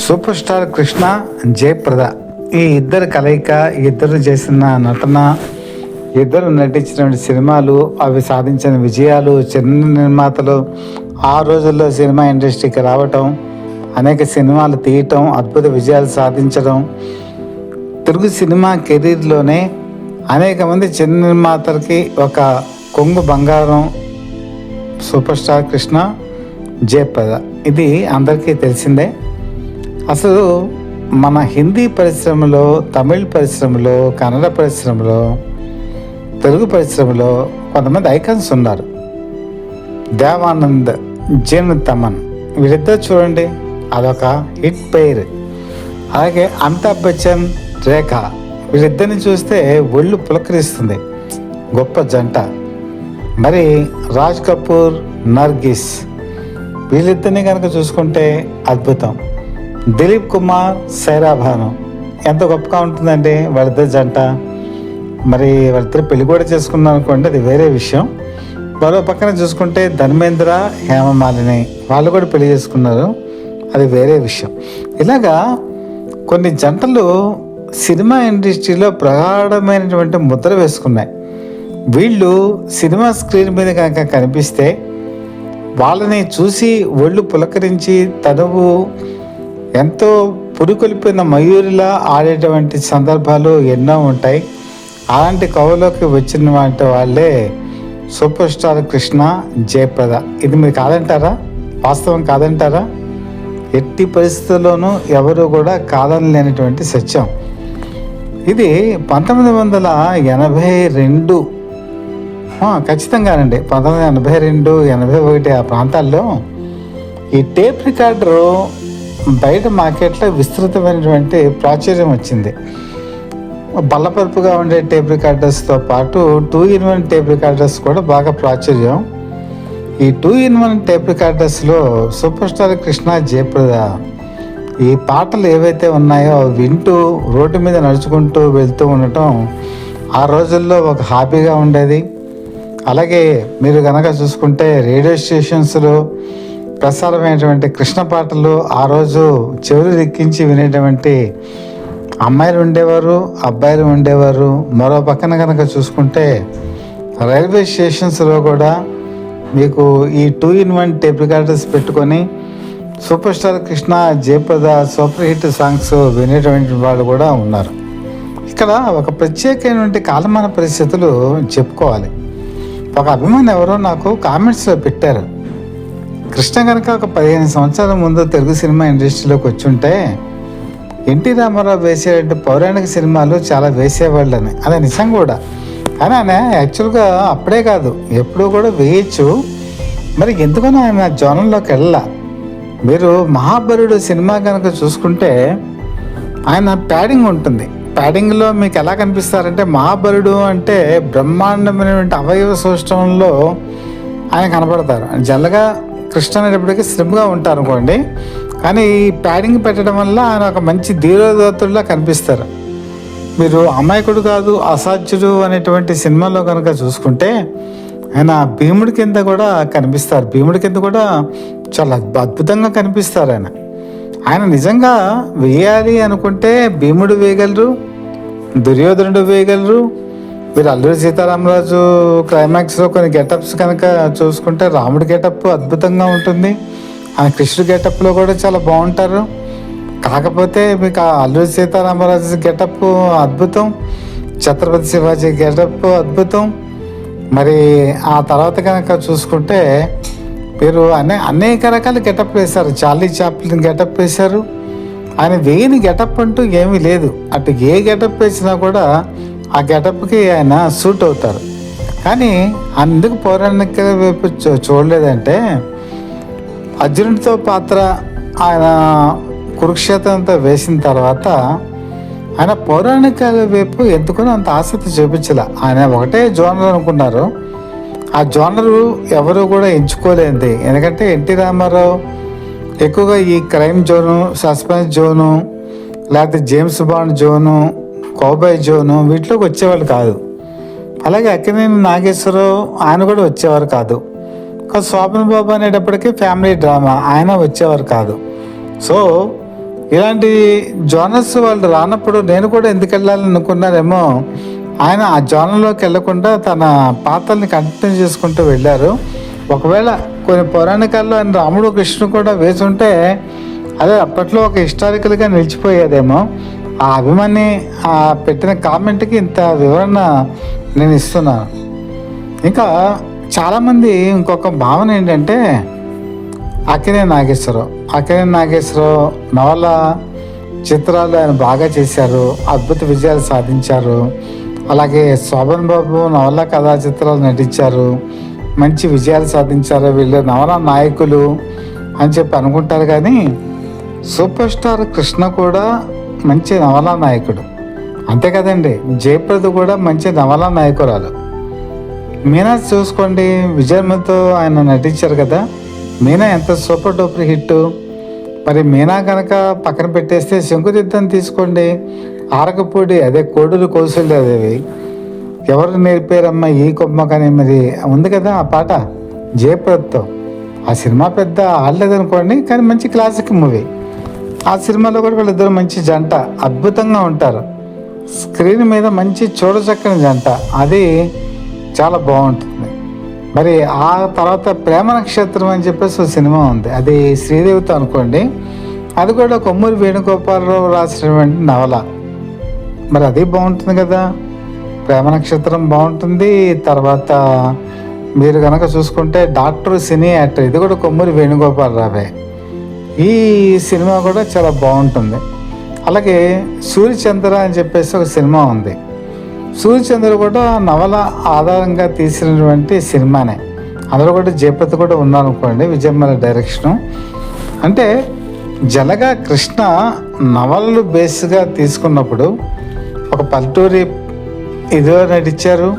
Super star Krishna, Jayaprada ఈ ఇద్దరు కలయిక, ఇద్దరు చేసిన నటన, ఇద్దరు నటించిన సినిమాలు, అవి సాధించిన విజయాలు, చిన్న నిర్మాతలు ఆ రోజుల్లో సినిమా ఇండస్ట్రీకి రావటం, అనేక సినిమాలు తీయటం, అద్భుత విజయాలు సాధించడం, తెలుగు సినిమా కెరీర్లోనే అనేక మంది చిన్న నిర్మాతలకి ఒక కొంగు బంగారం సూపర్ స్టార్ కృష్ణ, జయప్రద. ఇది అందరికీ తెలిసిందే. అసలు మన హిందీ పరిశ్రమలో, తమిళ్ పరిశ్రమలో, కన్నడ పరిశ్రమలో, తెలుగు పరిశ్రమలో కొంతమంది ఐకాన్స్ ఉన్నారు. దేవానంద్, జిన్ తమన్, వీళ్ళిద్దరు చూడండి, అదొక హిట్ పేర్. అలాగే అమితాబ్ బచ్చన్, రేఖ, వీళ్ళిద్దరిని చూస్తే ఒళ్ళు పులకరిస్తుంది, గొప్ప జంట. మరి రాజ్ కపూర్, నర్గిస్, వీళ్ళిద్దరిని కనుక చూసుకుంటే అద్భుతం. దిలీప్ కుమార్, సైరా భాను, ఎంత గొప్పగా ఉంటుందండి వాళ్ళిద్దరు జంట. మరి వాళ్ళిద్దరు పెళ్లి కూడా చేసుకున్నారు అనుకోండి, అది వేరే విషయం. మరో పక్కన చూసుకుంటే ధర్మేంద్ర, హేమమాలిని, వాళ్ళు కూడా పెళ్లి చేసుకున్నారు, అది వేరే విషయం. ఇలాగా కొన్ని జంటలు సినిమా ఇండస్ట్రీలో ప్రగాఢమైనటువంటి ముద్ర వేసుకున్నాయి. వీళ్ళు సినిమా స్క్రీన్ మీద కనుక కనిపిస్తే వాళ్ళని చూసి ఒళ్ళు పులకరించి తనువు ఎంతో పురుకొల్పిన మయూరిలా ఆడేటువంటి సందర్భాలు ఎన్నో ఉంటాయి. అలాంటి కవులోకి వచ్చిన వాళ్ళే సూపర్ స్టార్ కృష్ణ, జయప్రద. ఇది మీరు కాదంటారా? వాస్తవం కాదంటారా? ఎట్టి పరిస్థితుల్లోనూ ఎవరు కూడా కాదనలేనటువంటి సత్యం. ఇది 1982 ఖచ్చితంగానండి, 1982, 81 ఆ ప్రాంతాల్లో ఈ టేప్ రికార్డరు బయట మార్కెట్లో విస్తృతమైనటువంటి ప్రాచుర్యం వచ్చింది. బల్లపరుపుగా ఉండే టేప్ రికార్డర్స్తో పాటు 2-in-1 టేప్ రికార్డర్స్ కూడా బాగా ప్రాచుర్యం. ఈ 2-in-1 టేప్ రికార్డర్స్లో సూపర్ స్టార్ కృష్ణ, జయప్రద ఈ పాటలు ఏవైతే ఉన్నాయో వింటూ రోడ్డు మీద నడుచుకుంటూ వెళ్తూ ఉండటం ఆ రోజుల్లో ఒక హాబీగా ఉండేది. అలాగే మీరు కనుక చూసుకుంటే రేడియో స్టేషన్స్లో ప్రసారమైనటువంటి కృష్ణ పాటలు ఆ రోజు చెవులు రిక్కించి వినేటువంటి అమ్మాయిలు ఉండేవారు, అబ్బాయిలు ఉండేవారు. మరో పక్కన కనుక చూసుకుంటే రైల్వే స్టేషన్స్లో కూడా మీకు ఈ 2-in-1 టేప్ రికార్డర్స్ పెట్టుకొని super star Krishna, Jayaprada super hit songs వినేటువంటి వాళ్ళు కూడా ఉన్నారు. ఇక్కడ ఒక ప్రత్యేకమైనటువంటి కాలమాన పరిస్థితులు చెప్పుకోవాలి. ఒక అభిమాని ఎవరో నాకు కామెంట్స్లో పెట్టారు, కృష్ణ కనుక ఒక 15 సంవత్సరాల ముందు తెలుగు సినిమా ఇండస్ట్రీలోకి వచ్చి ఉంటే ఎన్టీ రామారావు వేసేటువంటి పౌరాణిక సినిమాలు చాలా వేసేవాళ్ళని. అదే నిజం కూడా. కానీ ఆయన యాక్చువల్గా అప్పుడే కాదు, ఎప్పుడూ కూడా వేయచ్చు. మరి ఎందుకనో ఆయన జోనంలోకి వెళ్ళా. మీరు మహాబలుడు సినిమా కనుక చూసుకుంటే ఆయన ప్యాడింగ్ ఉంటుంది. ప్యాడింగ్లో మీకు ఎలా కనిపిస్తారంటే, మహాబలుడు అంటే బ్రహ్మాండమైనటువంటి అవయవ సౌష్ఠవంలో ఆయన కనపడతారు. జనరల్గా కృష్ణ అనేటప్పటికీ స్లిమ్గా ఉంటారు అనుకోండి, కానీ ఈ ప్యాడింగ్ పెట్టడం వల్ల ఆయన ఒక మంచి ధీరోదాతుల్లా కనిపిస్తారు. మీరు అమాయకుడు కాదు అసాధ్యుడు అనేటువంటి సినిమాలో కనుక చూసుకుంటే ఆయన భీముడి కింద కూడా కనిపిస్తారు. భీముడి కింద కూడా చాలా అద్భుతంగా కనిపిస్తారు. ఆయన నిజంగా వేయాలి అనుకుంటే భీముడు వేయగలరు, దుర్యోధనుడు వేయగలరు. మీరు అల్లూరి సీతారామరాజు క్లైమాక్స్లో కొన్ని గెటప్స్ కనుక చూసుకుంటే రాముడి గెటప్ అద్భుతంగా ఉంటుంది, ఆయన కృష్ణుడి గెటప్లో కూడా చాలా బాగుంటారు. కాకపోతే మీకు అల్లూరి సీతారామరాజు గెటప్ అద్భుతం, ఛత్రపతి శివాజీ గెటప్ అద్భుతం. మరి ఆ తర్వాత కనుక చూసుకుంటే మీరు అనేక రకాల గెటప్ వేశారు. చార్లీ చాప్లిన్ గెటప్ వేశారు. ఆయన వేయని గెటప్ అంటూ ఏమీ లేదు. అటు ఏ గెటప్ వేసినా కూడా ఆ గెటప్కి ఆయన సూట్ అవుతారు. కానీ అందుకు పౌరాణిక వైపు చూడలేదంటే, అర్జునుడితో పాత్ర ఆయన కురుక్షేత్రంతో వేసిన తర్వాత ఆయన పౌరాణికాల వైపు ఎందుకునో అంత ఆసక్తి చూపించలే. ఆయన ఒకటే జోనర్ అనుకున్నారు. ఆ జోనరు ఎవరు కూడా ఎంచుకోలేంది. ఎందుకంటే ఎన్టీ రామారావు ఎక్కువగా ఈ క్రైమ్ జోను, సస్పెన్స్ జోను, లేకపోతే James Bond zone, cowboy zone వీటిలోకి వచ్చేవాళ్ళు కాదు. అలాగే అక్కినేని నాగేశ్వరరావు ఆయన కూడా వచ్చేవారు కాదు. శోభన్ బాబు అనేటప్పటికీ ఫ్యామిలీ డ్రామా, ఆయన వచ్చేవారు కాదు. సో ఇలాంటి జోనర్స్ వాళ్ళు రానప్పుడు నేను కూడా ఎందుకు వెళ్ళాలని అనుకున్నారేమో, ఆయన ఆ జోనర్లోకి వెళ్లకుండా తన పాత్రల్ని కంటిన్యూ చేసుకుంటూ వెళ్ళారు. ఒకవేళ కొన్ని పౌరాణికాల్లో ఆయన రాముడు కృష్ణుడు కూడా వేసి ఉంటే అదే అప్పట్లో ఒక హిస్టారికల్గా నిలిచిపోయేదేమో. ఆ అభిమాని ఆ పెట్టిన కామెంట్కి ఇంత వివరణ నేను ఇస్తున్నాను. ఇంకా చాలామంది ఇంకొక భావన ఏంటంటే, అక్కినేని నాగేశ్వరరావు నవల చిత్రాలు ఆయన బాగా చేశారు, అద్భుత విజయాలు సాధించారు. అలాగే శోభన్ బాబు నవల కథా చిత్రాలు నటించారు, మంచి విజయాలు సాధించారు. వీళ్ళు నవల నాయకులు అని చెప్పి అనుకుంటారు, కానీ సూపర్ స్టార్ కృష్ణ కూడా మంచి నవలా నాయకుడు, అంతే కదండి. జయప్రద కూడా మంచి నవలా నాయకురాలు. మీనా చూసుకోండి, విజయమ్మతో ఆయన నటించారు కదా. మీనా ఎంత సూపర్ డూపర్ హిట్. మరి మీనా కనుక పక్కన పెట్టేస్తే శంకుతీర్థం తీసుకోండి, ఆరకపూడి అదే కోడూరు కౌశల్యాదేవి ఎవరు నేర్పారమ్మా ఈ కొమ్మకని మరి ఉంది కదా ఆ పాట జయప్రదతో. ఆ సినిమా పెద్ద ఆడలేదనుకోండి, కానీ మంచి క్లాసిక్ మూవీ. ఆ సినిమాలో కూడా వీళ్ళిద్దరు మంచి జంట, అద్భుతంగా ఉంటారు. స్క్రీన్ మీద మంచి చూడచక్కని జంట, అది చాలా బాగుంటుంది. మరి ఆ తర్వాత ప్రేమ నక్షత్రం అని చెప్పేసి ఒక సినిమా ఉంది, అది శ్రీదేవితో అనుకోండి. అది కూడా కొమ్మూరి వేణుగోపాలరావు రాసినటువంటి నవల, మరి అది బాగుంటుంది కదా. ప్రేమ నక్షత్రం బాగుంటుంది. తర్వాత మీరు కనుక చూసుకుంటే డాక్టర్ సినీ యాక్టర్, ఇది కూడా కొమ్మూరి వేణుగోపాలరావే. ఈ సినిమా కూడా చాలా బాగుంటుంది. అలాగే సూర్యచంద్ర అని చెప్పేసి ఒక సినిమా ఉంది. సూర్యచంద్ర కూడా నవల ఆధారంగా తీసినటువంటి సినిమానే. అందులో కూడా జయప్రద కూడా ఉన్నారనుకోండి, విజయమ్మల డైరెక్షను. అంటే జలగా కృష్ణ నవలలు బేస్గా తీసుకున్నప్పుడు ఒక పల్లెటూరి ఇదిలో నటించారు.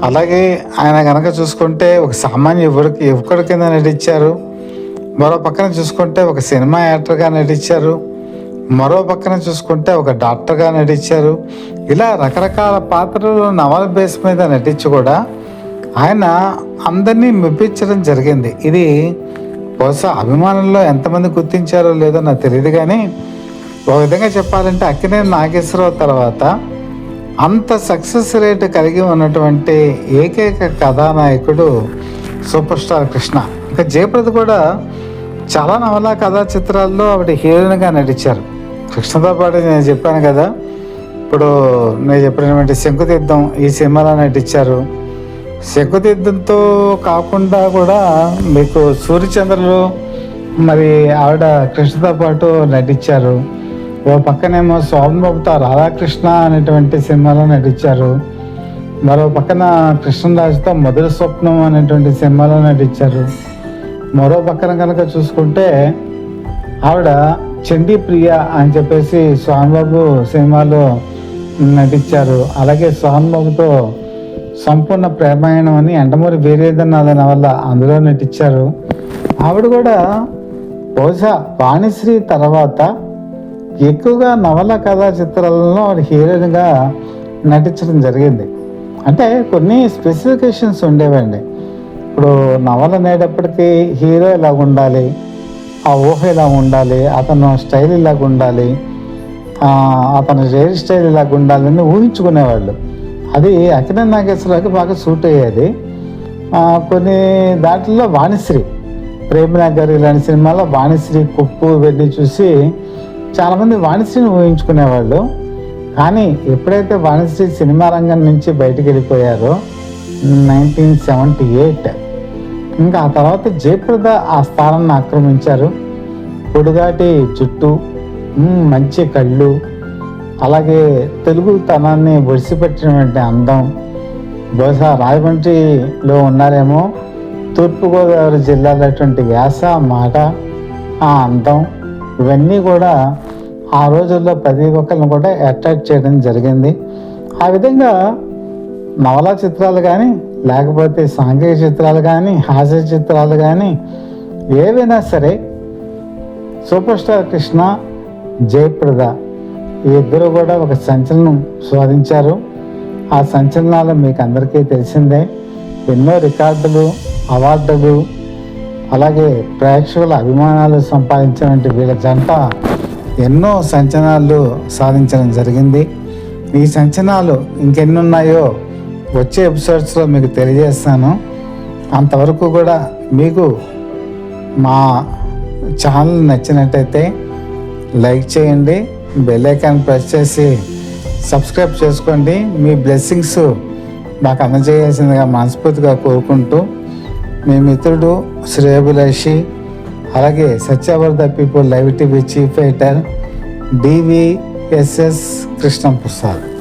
అలాగే ఆయన కనుక చూసుకుంటే ఒక సామాన్య యువకుడి కింద నటించారు. మరో పక్కన చూసుకుంటే ఒక సినిమా యాక్టర్గా నటించారు. మరో పక్కన చూసుకుంటే ఒక డాక్టర్గా నటించారు. ఇలా రకరకాల పాత్రలు నవల బేస్ మీద నటించి కూడా ఆయన అందరినీ మెప్పించడం జరిగింది. ఇది బహుశా అభిమానుల్లో ఎంతమంది గుర్తించారో లేదో నాకు తెలియదు, కానీ ఒక విధంగా చెప్పాలంటే అక్కినేని నాగేశ్వరరావు తర్వాత అంత సక్సెస్ రేట్ కలిగి ఉన్నటువంటి ఏకైక కథానాయకుడు సూపర్ స్టార్ కృష్ణ. ఇంకా జయప్రద కూడా చాలా నవల కథా చిత్రాల్లో ఆవిడ హీరోయిన్గా నటించారు. కృష్ణతో పాటు నేను చెప్పాను కదా, ఇప్పుడు నేను చెప్పినటువంటి శంకుతీర్థం ఈ సినిమాలో నటించారు. శంకుతీర్థంతో కాకుండా కూడా మీకు సూర్యచంద్రలో మరి ఆవిడ కృష్ణతో పాటు నటించారు. ఓ పక్కనేమో శోభన్ బాబుతో రాధాకృష్ణ అనేటువంటి సినిమాలో నటించారు. మరో పక్కన కృష్ణరాజుతో మధుర స్వప్నం అనేటువంటి సినిమాలో నటించారు. మరో పక్కన కనుక చూసుకుంటే ఆవిడ చండీ ప్రియ అని చెప్పేసి సోహన్ బాబు సినిమాలో నటించారు. అలాగే సోహన్ బాబుతో సంపూర్ణ ప్రేమాయణం అని ఎండమూరి వీరేంద్రనాథ్ నవల అందులో నటించారు. ఆవిడ కూడా బహుశా వాణిశ్రీ తర్వాత ఎక్కువగా నవల కథా చిత్రాలలో ఆవిడ హీరోయిన్గా నటించడం జరిగింది. అంటే కొన్ని స్పెసిఫికేషన్స్ ఉండేవండి. ఇప్పుడు నవల అనేటప్పటికీ హీరో ఇలాగ ఉండాలి, ఆ ఊహ ఇలా ఉండాలి, అతను స్టైల్ ఇలాగ ఉండాలి, అతని హెయిర్ స్టైల్ ఇలాగ ఉండాలని ఊహించుకునేవాళ్ళు. అది అక్కినేని నాగేశ్వరరావుకి బాగా సూట్ అయ్యేది. కొన్ని దాంట్లో వాణిశ్రీ, ప్రేమనగర్ ఇలాంటి సినిమాలో వాణిశ్రీ కుప్పు ఇవన్నీ చూసి చాలామంది వాణిశ్రీని ఊహించుకునేవాళ్ళు. కానీ ఎప్పుడైతే వాణిశ్రీ సినిమా రంగం నుంచి బయటికి వెళ్ళిపోయారో 1978, ఇంకా ఆ తర్వాత జయప్రద ఆ స్థానాన్ని ఆక్రమించారు. పొడుగాటి జుట్టు, మంచి కళ్ళు, అలాగే తెలుగు తనాన్ని ఒడిసిపెట్టినటువంటి అందం. బహుశా రాజమండ్రిలో ఉన్నారేమో, తూర్పుగోదావరి జిల్లాలో యాస, మాట, ఆ అందం, ఇవన్నీ కూడా ఆ రోజుల్లో ప్రతి ఒక్కరిని కూడా అట్రాక్ట్ చేయడం జరిగింది. ఆ విధంగా నవలా చిత్రాలు కానీ, లేకపోతే సాంఘిక చిత్రాలు కానీ, హాస్య చిత్రాలు కానీ ఏవైనా సరే సూపర్ స్టార్ కృష్ణ, జయప్రద ఈ ఇద్దరు కూడా ఒక సంచలనం సాధించారు. ఆ సంచలనాలు మీకు అందరికీ తెలిసిందే. ఎన్నో రికార్డులు, అవార్డులు, అలాగే ప్రేక్షకుల అభిమానాలు సంపాదించినటువంటి వీళ్ళ జంట ఎన్నో సంచలనాలు సాధించడం జరిగింది. ఈ సంచలనాలు ఇంకెన్ని ఉన్నాయో వచ్చే ఎపిసోడ్స్లో మీకు తెలియజేస్తాను. అంతవరకు కూడా మీకు మా ఛానల్ నచ్చినట్టయితే లైక్ చేయండి, బెల్ ఐకాన్ ప్రెస్ చేసి సబ్స్క్రైబ్ చేసుకోండి. మీ బ్లెస్సింగ్స్ మాకు అందజేయాల్సిందిగా మనస్ఫూర్తిగా కోరుకుంటూ, మీ మిత్రుడు శ్రేయభిలాషి, అలాగే సత్యవర్ధ people live TV chief editor DVSS Krishnaprasad.